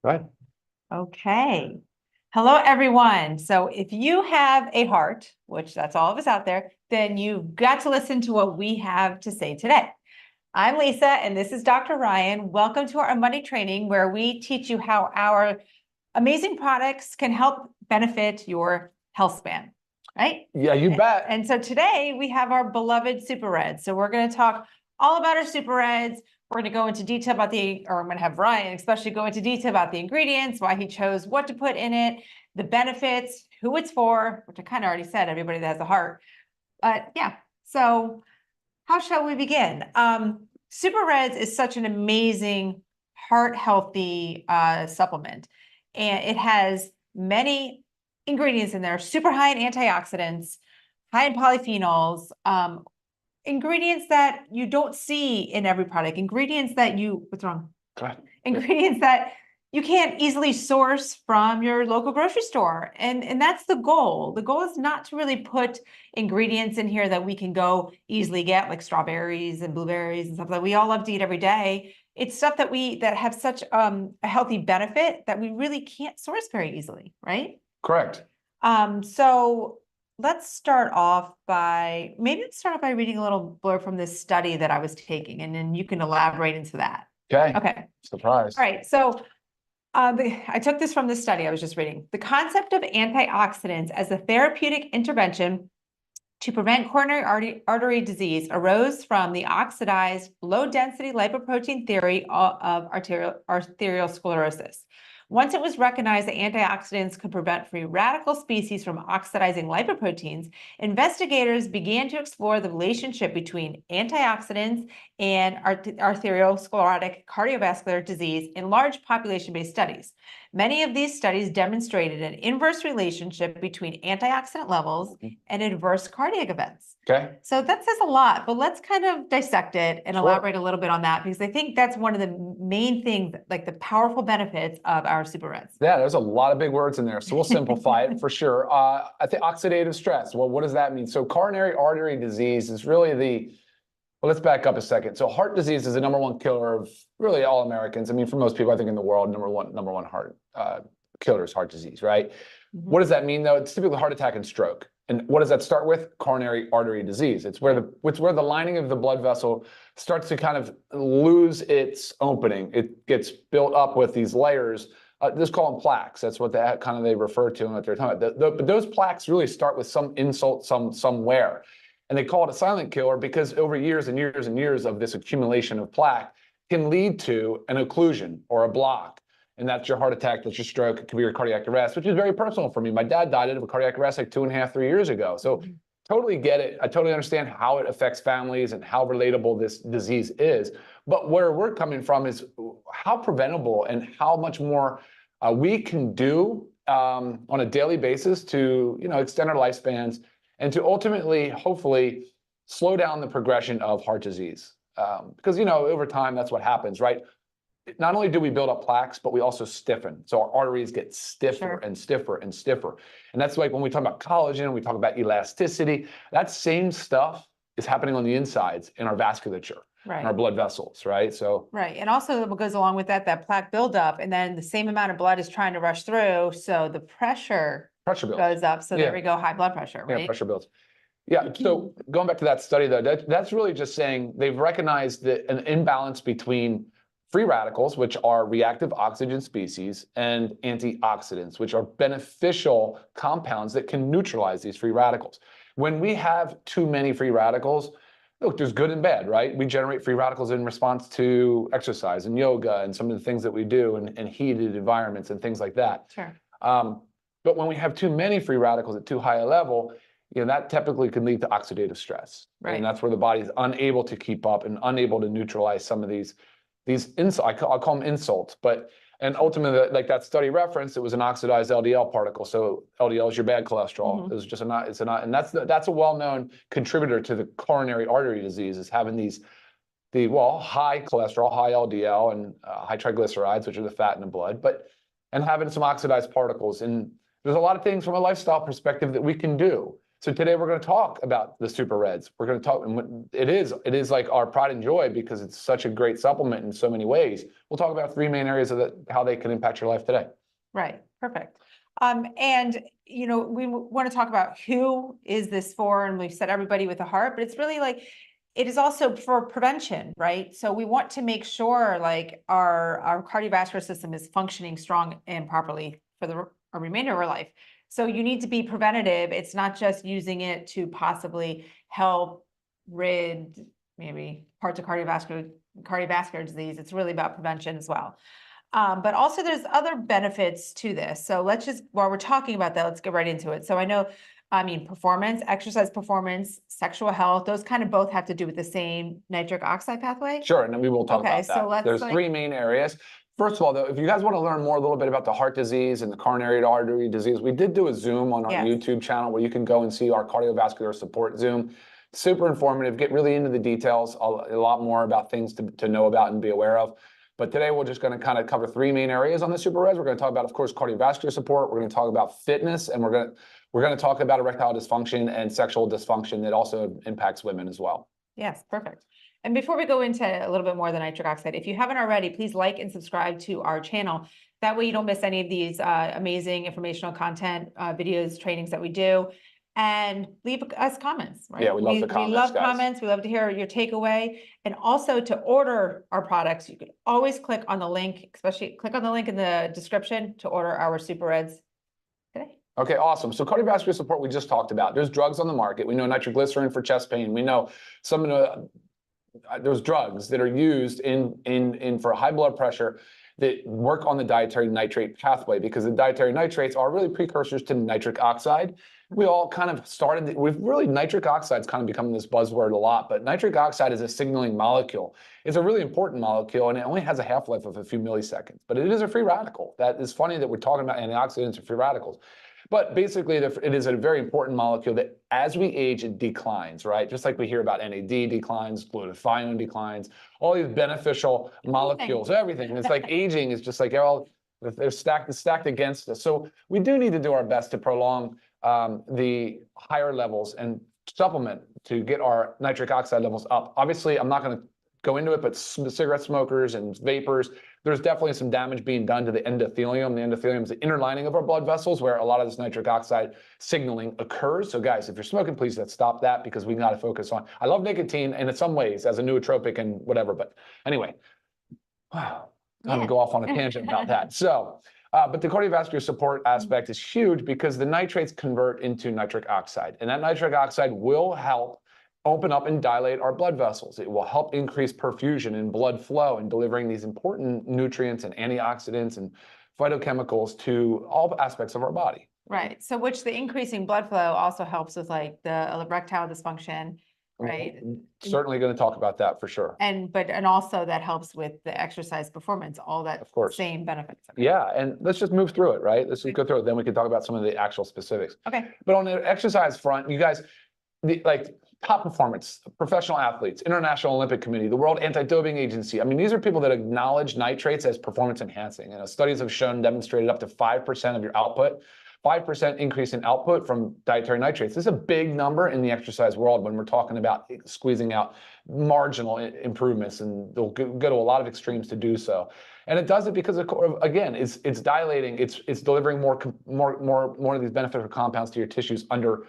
Right. Okay. Hello, everyone. So if you have a heart, which that's all of us out there, then you've got to listen to what we have to say today. I'm Lisa, and this is Dr. Ryan. Welcome to our Monday training, where we teach you how our amazing products can help benefit your health span, right? Yeah, you bet. And so today we have our beloved Super Reds. So we're going to talk all about our Super Reds. We're going to go into detail about I'm going to have Ryan especially go into detail about the ingredients, why he chose what to put in it, the benefits, who it's for, which I kind of already said, everybody that has a heart. But yeah, so how shall we begin? Super Reds is such an amazing heart healthy supplement, and it has many ingredients in there, super high in antioxidants, high in polyphenols, ingredients that you don't see in every product, what's wrong? Go ahead. Ingredients that you can't easily source from your local grocery store. And that's the goal. The goal is not to really put ingredients in here that we can go easily get, like strawberries and blueberries and stuff that we all love to eat every day. It's stuff that have such a healthy benefit that we really can't source very easily, right? Correct. So let's start off by reading a little blurb from this study that I was taking, and then you can elaborate into that. Okay. Okay. Surprise. All right. So I took this from this study I was just reading. The concept of antioxidants as a therapeutic intervention to prevent coronary artery disease arose from the oxidized low-density lipoprotein theory of arterial sclerosis. Once it was recognized that antioxidants could prevent free radical species from oxidizing lipoproteins, investigators began to explore the relationship between antioxidants and arteriosclerotic cardiovascular disease in large population-based studies. Many of these studies demonstrated an inverse relationship between antioxidant levels and adverse cardiac events. Okay. So that says a lot, but let's kind of dissect it and elaborate a little bit on that, because I think that's one of the main things, like the powerful benefits of our Super Reds. Yeah, there's a lot of big words in there, so we'll simplify it for sure. I think oxidative stress. Well, what does that mean? So coronary artery disease is really well, let's back up a second. So heart disease is the #1 killer of really all Americans. I mean, for most people, I think in the world, number one heart killer is heart disease, right? Mm-hmm. What does that mean, though? It's typically heart attack and stroke. And what does that start with? Coronary artery disease. It's where the lining of the blood vessel starts to kind of lose its opening. It gets built up with these layers. Just call them plaques. That's what they refer to and what they're talking about. But those plaques really start with some insult somewhere. And they call it a silent killer because over years and years and years of this accumulation of plaque can lead to an occlusion or a block. And that's your heart attack, that's your stroke, it could be your cardiac arrest, which is very personal for me. My dad died of a cardiac arrest like 2.5, 3 years ago. So totally get it. I totally understand how it affects families and how relatable this disease is. But where we're coming from is how preventable and how much more we can do on a daily basis to, extend our lifespans and to ultimately, hopefully, slow down the progression of heart disease. Because, over time, that's what happens, right? Not only do we build up plaques, but we also stiffen. So our arteries get stiffer and stiffer and stiffer. And that's like when we talk about collagen, we talk about elasticity, that same stuff is happening on the insides in our vasculature, in our blood vessels, right? So right. And also what goes along with that plaque buildup, and then the same amount of blood is trying to rush through. So the pressure builds. Goes up. So there we go, high blood pressure, right? Yeah, pressure builds. Yeah, so going back to that study, though, that's really just saying they've recognized that an imbalance between free radicals, which are reactive oxygen species, and antioxidants, which are beneficial compounds that can neutralize these free radicals. When we have too many free radicals, look, there's good and bad, right? We generate free radicals in response to exercise and yoga and some of the things that we do and heated environments and things like that. Sure. But when we have too many free radicals at too high a level, that typically can lead to oxidative stress. Right. And that's where the body is unable to keep up and unable to neutralize some of these insults. I'll call them insults, and ultimately, like that study referenced, it was an oxidized LDL particle. So LDL is your bad cholesterol. It was just and that's a well-known contributor to the coronary artery disease, is having high cholesterol, high LDL, and high triglycerides, which are the fat in the blood, and having some oxidized particles. And there's a lot of things from a lifestyle perspective that we can do So today we're going to talk about the super reds. We're going to talk, and it is like our pride and joy because it's such a great supplement in so many ways. We'll talk about 3 main areas of how they can impact your life today. Right. Perfect. And we want to talk about who is this for, and we've said everybody with a heart, but it's really like, it is also for prevention, right? So we want to make sure like our cardiovascular system is functioning strong and properly for the remainder of our life. So you need to be preventative. It's not just using it to possibly help rid maybe parts of cardiovascular disease. It's really about prevention as well. But also there's other benefits to this. So let's just, while we're talking about that, let's get right into it. So performance, exercise performance, sexual health, those kind of both have to do with the same nitric oxide pathway. Sure, and we will talk about that. So there's 3 main areas. First of all, though, if you guys want to learn more a little bit about the heart disease and the coronary artery disease, we did do a Zoom on our YouTube channel where you can go and see our cardiovascular support Zoom. Super informative, get really into the details, a lot more about things to know about and be aware of. But today we're just going to kind of cover 3 main areas on the super reds. We're going to talk about, of course, cardiovascular support. We're going to talk about fitness, and we're going to talk about erectile dysfunction and sexual dysfunction that also impacts women as well. Yes, perfect. And before we go into a little bit more of the nitric oxide, if you haven't already, please like and subscribe to our channel. That way you don't miss any of these amazing informational content, videos, trainings that we do. And leave us comments, right? Yeah, we love the comments, We love guys. comments. We love to hear your takeaway. And also to order our products, you can always click on the link, especially click on the link in the description to order our super reds today. Okay, awesome. So cardiovascular support we just talked about. There's drugs on the market. We know nitroglycerin for chest pain. We know some of the there's drugs that are used in for high blood pressure that work on the dietary nitrate pathway, because the dietary nitrates are really precursors to nitric oxide. We all kind of started, nitric oxide's kind of becoming this buzzword a lot, but nitric oxide is a signaling molecule. It's a really important molecule, and it only has a half-life of a few milliseconds, but it is a free radical. That is funny that we're talking about antioxidants and free radicals. But basically, it is a very important molecule that as we age, it declines, right? Just like we hear about NAD declines, glutathione declines, all these beneficial molecules, everything. And it's like aging is just like they're stacked against us. So we do need to do our best to prolong the higher levels and supplement to get our nitric oxide levels up. Obviously, I'm not going to go into it, but cigarette smokers and vapors, there's definitely some damage being done to the endothelium. The endothelium is the inner lining of our blood vessels where a lot of this nitric oxide signaling occurs. So guys, if you're smoking, please let's stop that, because we got to focus on, I love nicotine and in some ways as a nootropic and whatever, but anyway, wow, I'm going to go off on a tangent about that. So, but the cardiovascular support aspect is huge because the nitrates convert into nitric oxide, and that nitric oxide will help open up and dilate our blood vessels. It will help increase perfusion and blood flow and delivering these important nutrients and antioxidants and phytochemicals to all aspects of our body. Right. So which the increasing blood flow also helps with like the erectile dysfunction, right? Certainly going to talk about that for sure. And also that helps with the exercise performance, all that of course same benefits. Okay. Yeah, and let's just move through it, right? Let's just go through it. Then we can talk about some of the actual specifics. Okay. But on the exercise front, you guys, like top performance, professional athletes, International Olympic Committee, the World Anti-Doping Agency. I mean, these are people that acknowledge nitrates as performance enhancing. Studies have shown, demonstrated up to 5% of your output, 5% increase in output from dietary nitrates. This is a big number in the exercise world when we're talking about squeezing out marginal improvements, and they'll go to a lot of extremes to do so. And it does it because, again, it's dilating, it's delivering more of these beneficial compounds to your tissues under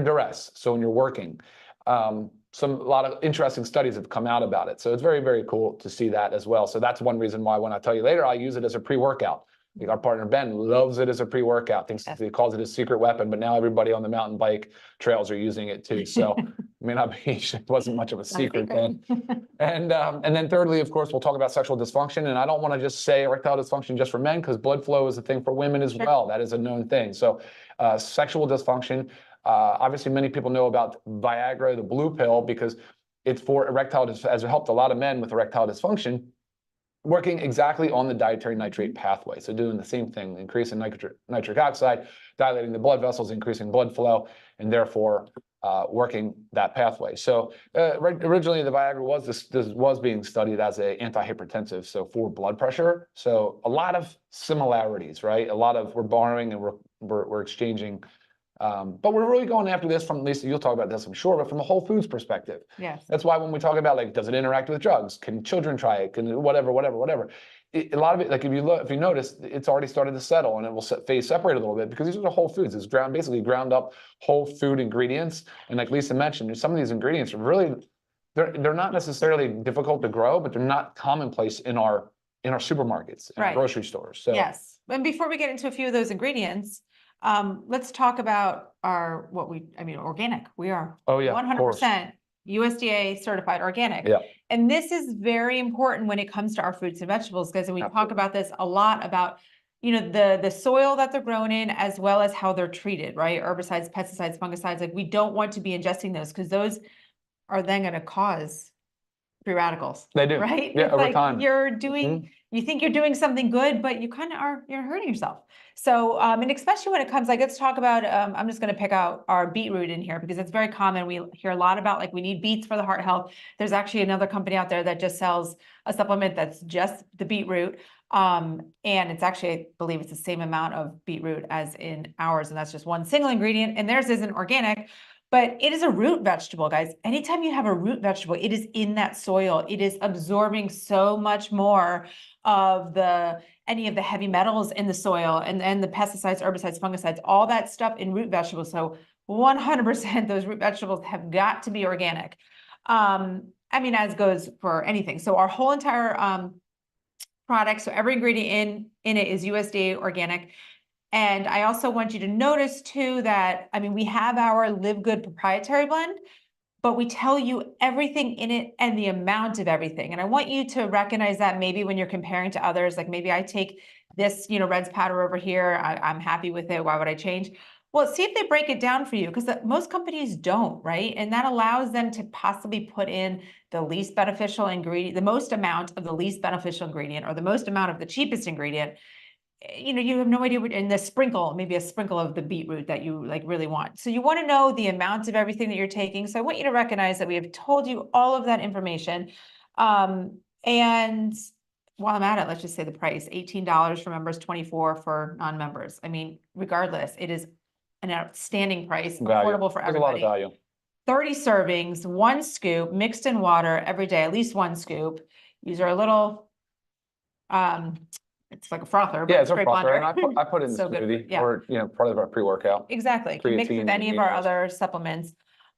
duress. So when you're working, a lot of interesting studies have come out about it. So it's very, very cool to see that as well. So that's one reason why when I tell you later, I use it as a pre-workout. Our partner Ben loves it as a pre-workout. He calls it a secret weapon, but now everybody on the mountain bike trails are using it too. So it may not be, it wasn't much of a secret then. And then thirdly, of course, we'll talk about sexual dysfunction. And I don't want to just say erectile dysfunction just for men, because blood flow is a thing for women as well. That is a known thing. So sexual dysfunction. Obviously, many people know about Viagra, the blue pill, because it's for erectile dysfunction, as it helped a lot of men with erectile dysfunction, working exactly on the dietary nitrate pathway. So doing the same thing, increasing nitric oxide, dilating the blood vessels, increasing blood flow, and therefore working that pathway. So originally the Viagra was being studied as an antihypertensive, so for blood pressure. So a lot of similarities, right? We're borrowing and we're exchanging But we're really going after this from, Lisa, you'll talk about this, I'm sure, but from a whole foods perspective. Yes. That's why when we talk about, like, does it interact with drugs? Can children try it? Can whatever. A lot of it, like, if you notice, it's already started to settle, and it will phase separate a little bit, because these are the whole foods. It's basically ground up whole food ingredients. And like Lisa mentioned, some of these ingredients are really, they're not necessarily difficult to grow, but they're not commonplace in our supermarkets, in our Right. grocery stores. So Yes. And before we get into a few of those ingredients, let's talk about organic. We are Oh, yeah, of course. 100% USDA certified organic. Yeah. And this is very important when it comes to our fruits and vegetables, because we talk Absolutely. about this a lot about, the soil that they're grown in, as well as how they're treated, right? Herbicides, pesticides, fungicides. Like, we don't want to be ingesting those, because those are then going to cause free radicals. They do. Right? Yeah, It's over like time. you're doing, you think you're doing something good, but you kind of you're hurting yourself. So, and especially when it comes, like, let's talk about, I'm just going to pick out our beetroot in here, because it's very common. We hear a lot about, like, we need beets for the heart health. There's actually another company out there that just sells a supplement that's just the beetroot. And it's actually, I believe it's the same amount of beetroot as in ours. And that's just one single ingredient, and theirs isn't organic. But it is a root vegetable, guys. Anytime you have a root vegetable, it is in that soil. It is absorbing so much more of any of the heavy metals in the soil, and the pesticides, herbicides, fungicides, all that stuff in root vegetables. So 100% those root vegetables have got to be organic. As goes for anything. So our whole entire product, so every ingredient in it is USDA organic. And I also want you to notice too that, we have our LiveGood proprietary blend, but we tell you everything in it and the amount of everything. And I want you to recognize that maybe when you're comparing to others, like, maybe I take this, Red's powder over here, I'm happy with it, why would I change? Well, see if they break it down for you, because most companies don't, right? And that allows them to possibly put in the least beneficial ingredient, the most amount of the least beneficial ingredient, or the most amount of the cheapest ingredient. You have no idea what, in the sprinkle, maybe a sprinkle of the beetroot that you really want. So you want to know the amounts of everything that you're taking. So I want you to recognize that we have told you all of that information. And while I'm at it, let's just say the price, $18 for members, $24 for non-members. Regardless, it is an outstanding price, affordable for everybody. There's a lot of value. 30 servings, 1 scoop, mixed in water every day, at least 1 scoop. These are a little, it's like a frother. Yeah, it's a frother, and I put it in the So good. smoothie, Yeah. or part of our pre-workout. Exactly. Can mix with Creatine any of and our minerals. other supplements.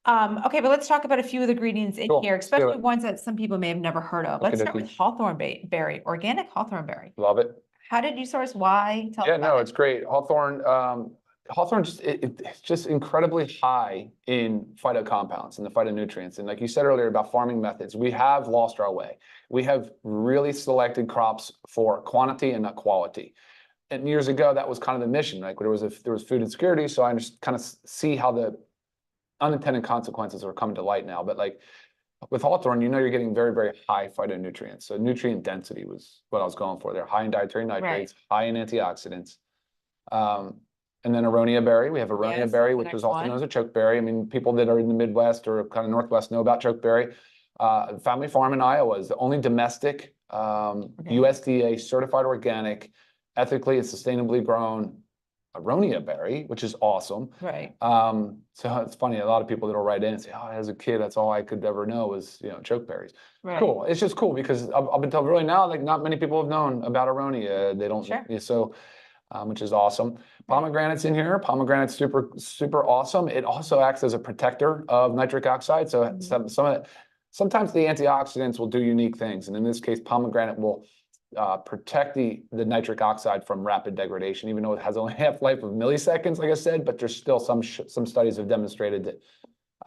Okay, but let's talk about a few of the ingredients in Cool, here, let's do especially it. ones that some people may have never heard of. Let's start with hawthorn berry, organic hawthorn berry. Love it. How did you source? Why? Tell us Yeah, about no, it. it's great. Hawthorn just it's just incredibly high in phytocompounds and the phytonutrients. And like you said earlier about farming methods, we have lost our way. We have really selected crops for quantity and not quality. And years ago, that was kind of the mission. Like, there was food insecurity, so I just kind of see how the unintended consequences are coming to light now. But like with hawthorn, you're getting very, very high phytonutrients. So nutrient density was what I was going for. They're high in dietary nitrates, high in antioxidants. And then aronia berry. We have aronia berry, which is also known as a chokeberry. People that are in the Midwest or kind of Northwest know about chokeberry. Family Farm in Iowa is the only domestic USDA certified organic, ethically and sustainably grown aronia berry, which is awesome. Right. So it's funny, a lot of people that'll write in and say, "Oh, as a kid, that's all I could ever know was chokeberries." Right. Cool. It's just cool because up until really now, like, not many people have known about aronia. They don't. Sure. So, which is awesome. Pomegranate's in here. Pomegranate's super, super awesome. It also acts as a protector of nitric oxide. So sometimes the antioxidants will do unique things, and in this case, pomegranate will protect the nitric oxide from rapid degradation, even though it has only half-life of milliseconds, like I said. But there's still some studies have demonstrated that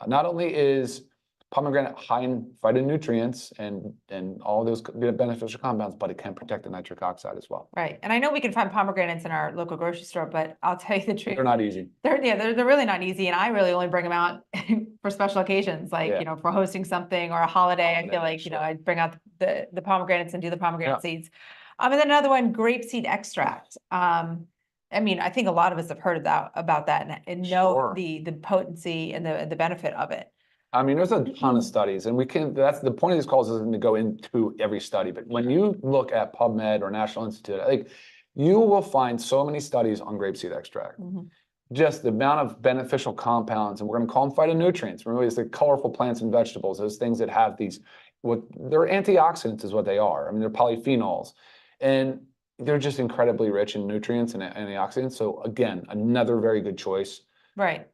not only is pomegranate high in phytonutrients and all those beneficial compounds, but it can protect the nitric oxide as well. Right. And I know we can find pomegranates in our local grocery store, but I'll tell you the truth. They're not easy. They're really not easy. And I really only bring them out for special occasions, like, for hosting something or a holiday. I feel like, I bring out the pomegranates and do the pomegranate seeds. And then another one, grapeseed extract. I think a lot of us have heard about that and know the potency and the benefit of it. There's a ton of studies, and that's the point of these calls, isn't to go into every study, but when you look at PubMed or National Institute, like, you will find so many studies on grapeseed extract. just the amount of beneficial compounds, and we're going to call them phytonutrients. Remember, it's the colorful plants and vegetables, those things that have these, what they're antioxidants is what they are. I mean, they're polyphenols, and they're just incredibly rich in nutrients and antioxidants. So again, another very good choice. Right.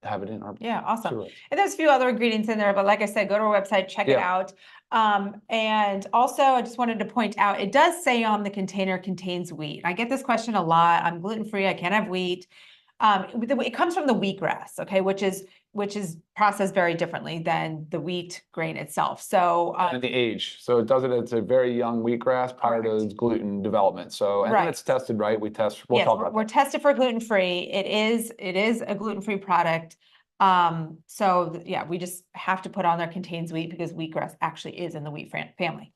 Have it in our awesome. Sure. And there's a few other ingredients in there, but like I said, go to our website, check it out. And also I just wanted to point out, it does say on the container contains wheat. I get this question a lot. I'm gluten-free, I can't have wheat. It comes from the wheatgrass, okay, which is processed very differently than the wheat grain itself. So and the age. So it does it, it's a very young wheatgrass prior to its gluten development. So and then it's tested, right? We'll talk about that. We're tested for gluten-free. It is a gluten-free product. So yeah, we just have to put on there contains wheat because wheatgrass actually is in the wheat family.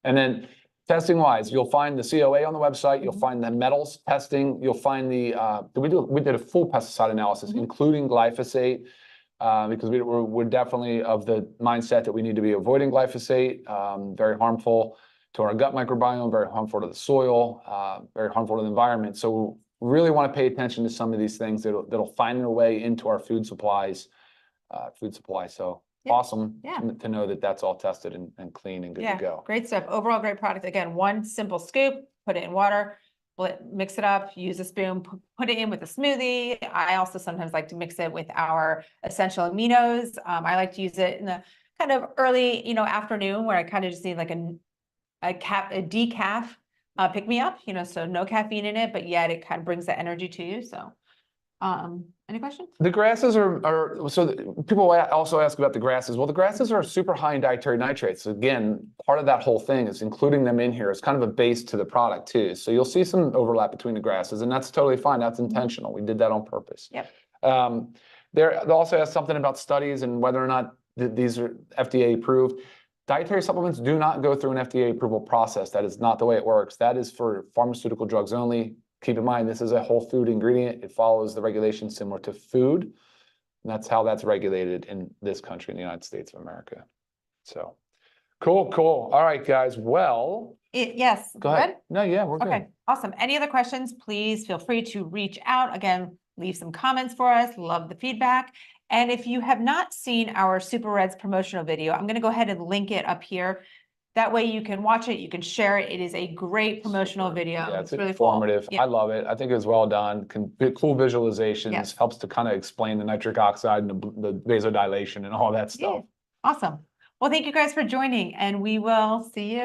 And then testing wise, you'll find the COA on the website, you'll find the metals testing, you'll find the we did a full pesticide analysis, including glyphosate, because we're definitely of the mindset that we need to be avoiding glyphosate, very harmful to our gut microbiome, very harmful to the soil, very harmful to the environment. So we really want to pay attention to some of these things that'll find their way into our food supplies. So awesome to know that that's all tested and clean and good to go. Great stuff. Overall, great product. Again, one simple scoop, put it in water, mix it up, use a spoon, put it in with a smoothie. I also sometimes like to mix it with our essential aminos. I like to use it in the kind of early, afternoon where I kind of just need like a decaf pick me up, so no caffeine in it, but yet it kind of brings that energy to you. So, any questions? The grasses are so people also ask about the grasses. Well, the grasses are super high in dietary nitrates. Again, part of that whole thing is including them in here is kind of a base to the product too. So you'll see some overlap between the grasses, and that's totally fine. That's intentional. We did that on purpose. Yep. They also asked something about studies and whether or not these are FDA approved. Dietary supplements do not go through an FDA approval process. That is not the way it works. That is for pharmaceutical drugs only. Keep in mind, this is a whole food ingredient. It follows the regulations similar to food. And that's how that's regulated in this country, in the United States of America. So cool. All right, guys. Well, yes. Go ahead. No, yeah, we're good. Okay, awesome. Any other questions, please feel free to reach out. Again, leave some comments for us. Love the feedback. And if you have not seen our Super Reds promotional video, I'm going to go ahead and link it up here. That way you can watch it, you can share it. It is a great promotional video. Yeah, it's really informative. Cool. Yeah. I love it. I think it was well done. Cool visualizations, helps to kind of explain the nitric oxide and the vasodilation and all that stuff. Yeah. Awesome. Well, thank you guys for joining, and we will see you